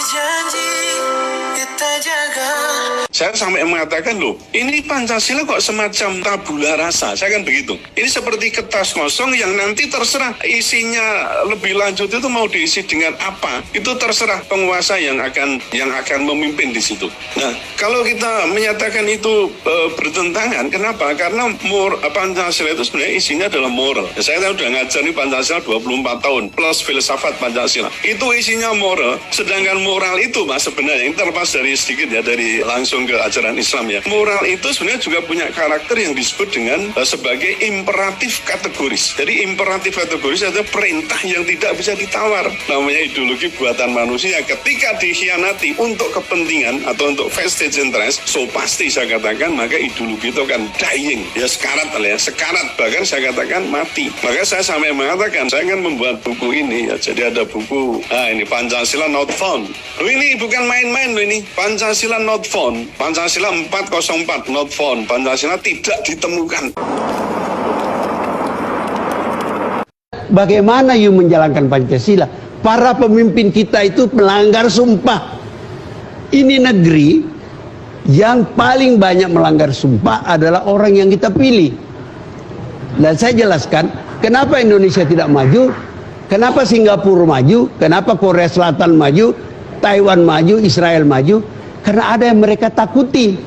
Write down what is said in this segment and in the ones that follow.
janji kita jaga. Saya sampai mengatakan, loh, ini Pancasila kok semacam tabula rasa, saya kan begitu. Ini seperti kertas kosong yang nanti terserah isinya lebih lanjut itu mau diisi dengan apa, itu terserah penguasa yang akan memimpin di situ. Nah, kalau kita menyatakan itu bertentangan, kenapa? Karena Pancasila itu sebenarnya isinya adalah moral. Ya, saya sudah ngajar nih Pancasila 24 tahun plus filsafat Pancasila. Itu isinya moral, sedangkan moral itu Mas sebenarnya ini terlepas dari sedikit ya dari langsung ke ajaran Islam ya. Moral itu sebenarnya juga punya karakter yang disebut dengan sebagai imperatif kategoris. Jadi imperatif kategoris adalah perintah yang tidak bisa ditawar. Namanya ideologi buatan manusia. Ketika dikhianati untuk kepentingan atau untuk vestige interest, so pasti saya katakan maka ideologi itu akan dying. Ya sekarat lah ya, sekarat bahkan saya katakan mati. Maka saya sampai mengatakan saya akan membuat buku ini ya. Jadi ada buku, ini Pancasila Not Found. Loh, ini bukan main-main loh ini. Pancasila Not Found. Pancasila 404 Not Found. Pancasila tidak ditemukan. Bagaimana you menjalankan Pancasila? Para pemimpin kita itu melanggar sumpah. Ini negeri yang paling banyak melanggar sumpah adalah orang yang kita pilih. Dan saya jelaskan kenapa Indonesia tidak maju, kenapa Singapura maju, kenapa Korea Selatan maju, Taiwan maju, Israel maju. Karena ada yang mereka takuti.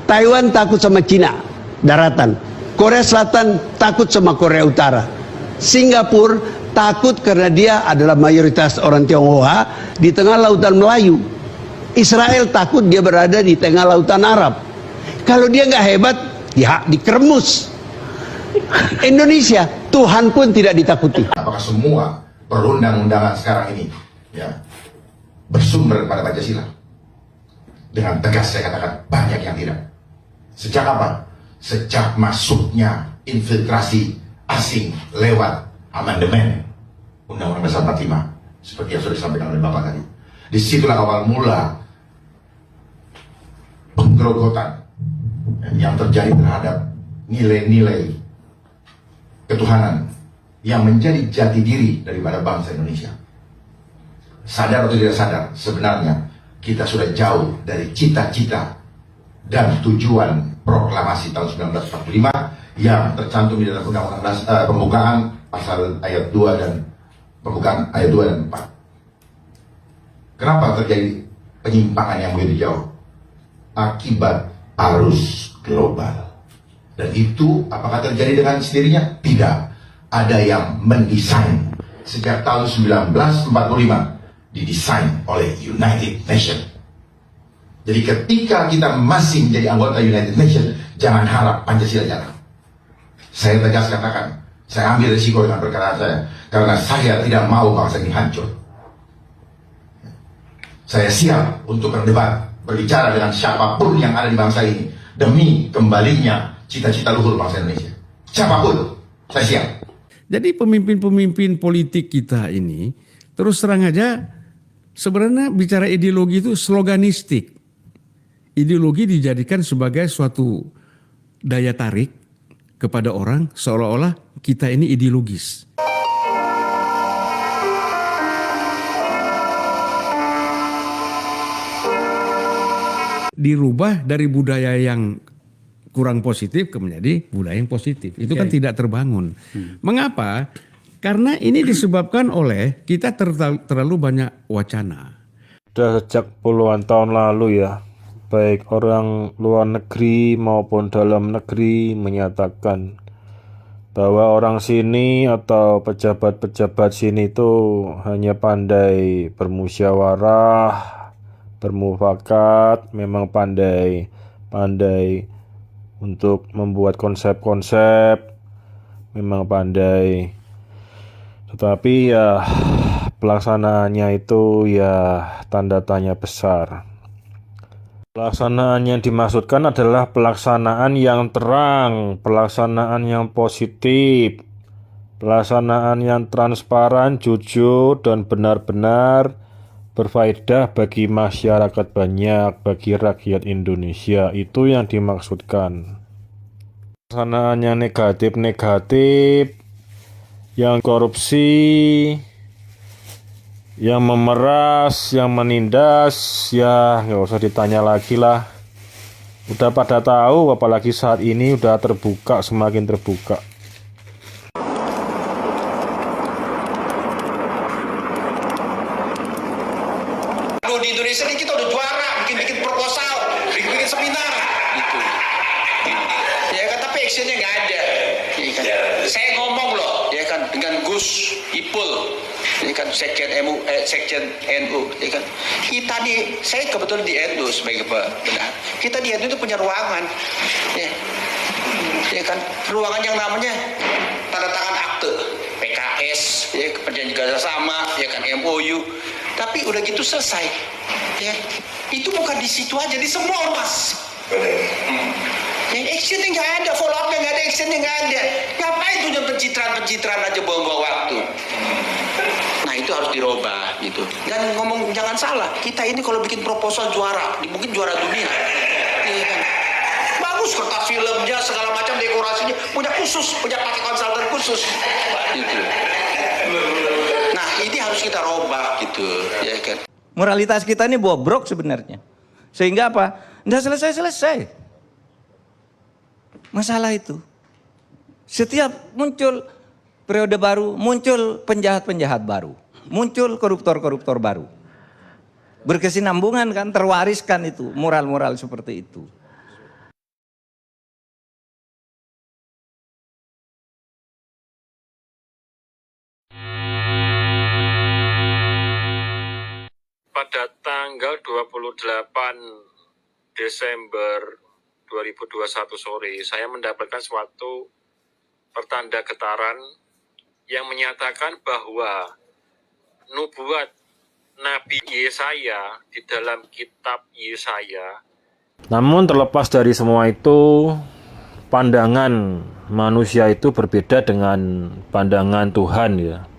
Taiwan takut sama Cina, daratan. Korea Selatan takut sama Korea Utara. Singapura takut karena dia adalah mayoritas orang Tionghoa di tengah lautan Melayu. Israel takut dia berada di tengah lautan Arab. Kalau dia nggak hebat, ya dikeremus. Indonesia, Tuhan pun tidak ditakuti. Apakah semua perundang-undangan sekarang ini ya bersumber pada Pancasila? Dengan tegas saya katakan banyak yang tidak. Sejak apa? Sejak masuknya infiltrasi asing lewat amandemen Undang-Undang Dasar 45 seperti yang sudah disampaikan oleh Bapak tadi. Disitulah awal mula penggerogotan yang terjadi terhadap nilai-nilai ketuhanan yang menjadi jati diri daripada bangsa Indonesia. Sadar atau tidak sadar, sebenarnya kita sudah jauh dari cita-cita dan tujuan proklamasi tahun 1945 yang tercantum di dalam Undang-Undang Pembukaan pasal ayat 2 dan pembukaan ayat 2 dan 4. Kenapa terjadi penyimpangan yang begitu jauh? Akibat arus global. Dan itu apakah terjadi dengan sendirinya? Tidak. Ada yang mendesain sejak tahun 1945. Didesain oleh United Nations. Jadi ketika kita masih menjadi anggota United Nations, jangan harap Pancasila jalan. Saya tegas katakan, saya ambil risiko dengan perkataan saya, karena saya tidak mau bangsa ini hancur. Saya siap untuk berdebat, berbicara dengan siapapun yang ada di bangsa ini, demi kembalinya cita-cita luhur bangsa Indonesia. Siapapun, saya siap. Jadi pemimpin-pemimpin politik kita ini, terus terang aja, sebenarnya bicara ideologi itu sloganistik. Ideologi dijadikan sebagai suatu daya tarik kepada orang seolah-olah kita ini ideologis. Dirubah dari budaya yang kurang positif ke menjadi budaya yang positif. Itu kan tidak terbangun. Mengapa? Karena ini disebabkan oleh kita terlalu banyak wacana. Sudah sejak puluhan tahun lalu ya, baik orang luar negeri maupun dalam negeri menyatakan bahwa orang sini atau pejabat-pejabat sini itu hanya pandai bermusyawarah, bermufakat, memang pandai untuk membuat konsep-konsep, memang pandai. Tetapi ya pelaksanaannya itu ya tanda tanya besar. Pelaksanaan yang dimaksudkan adalah pelaksanaan yang terang, pelaksanaan yang positif, pelaksanaan yang transparan, jujur, dan benar-benar berfaedah bagi masyarakat banyak, bagi rakyat Indonesia. Itu yang dimaksudkan. Pelaksanaan yang negatif-negatif, yang korupsi, Yang memeras, yang menindas, ya nggak usah ditanya lagi lah. Udah pada tahu, apalagi saat ini udah terbuka, semakin terbuka. Aduh, di Indonesia ini kita udah juara, bikin proposal, bikin seminar, gitu. Ya kan, tapi actionnya nggak ada. Ya kan? Saya ngomong loh, ya kan, dengan Gus Ipul, ya kan, Sekjen NU, ya kan. Kita di, saya kebetulan di NU sebagai benar. Kita di NU itu punya ruangan, ya kan, ruangan yang namanya tanda tangan akte PKS, ya, perjanjian kerjasama, ya kan, MOU. Tapi udah gitu selesai, ya. Itu bukan di situ aja, di semua ormas. Yang actionnya nggak ada, follow up-nya nggak ada, actionnya nggak ada. Ngapain tuh pencitraan aja buang-buang waktu? Nah itu harus dirubah gitu. Dan ngomong jangan salah, kita ini kalau bikin proposal juara, mungkin juara dunia. Iya kan? Bagus kertas filmnya, segala macam dekorasinya, punya khusus, punya pakai konsultan khusus. Gitu. Nah ini harus kita robah gitu, ya kan? Moralitas kita ini bobrok sebenarnya. Sehingga apa? Nggak selesai-selesai masalah itu. Setiap muncul periode baru, muncul penjahat-penjahat baru, muncul koruptor-koruptor baru. Berkesinambungan kan, terwariskan itu, moral-moral seperti itu. Pada tanggal 28 Desember 2021 sore, saya mendapatkan suatu pertanda getaran yang menyatakan bahwa nubuat Nabi Yesaya di dalam kitab Yesaya. Namun terlepas dari semua itu, pandangan manusia itu berbeda dengan pandangan Tuhan ya.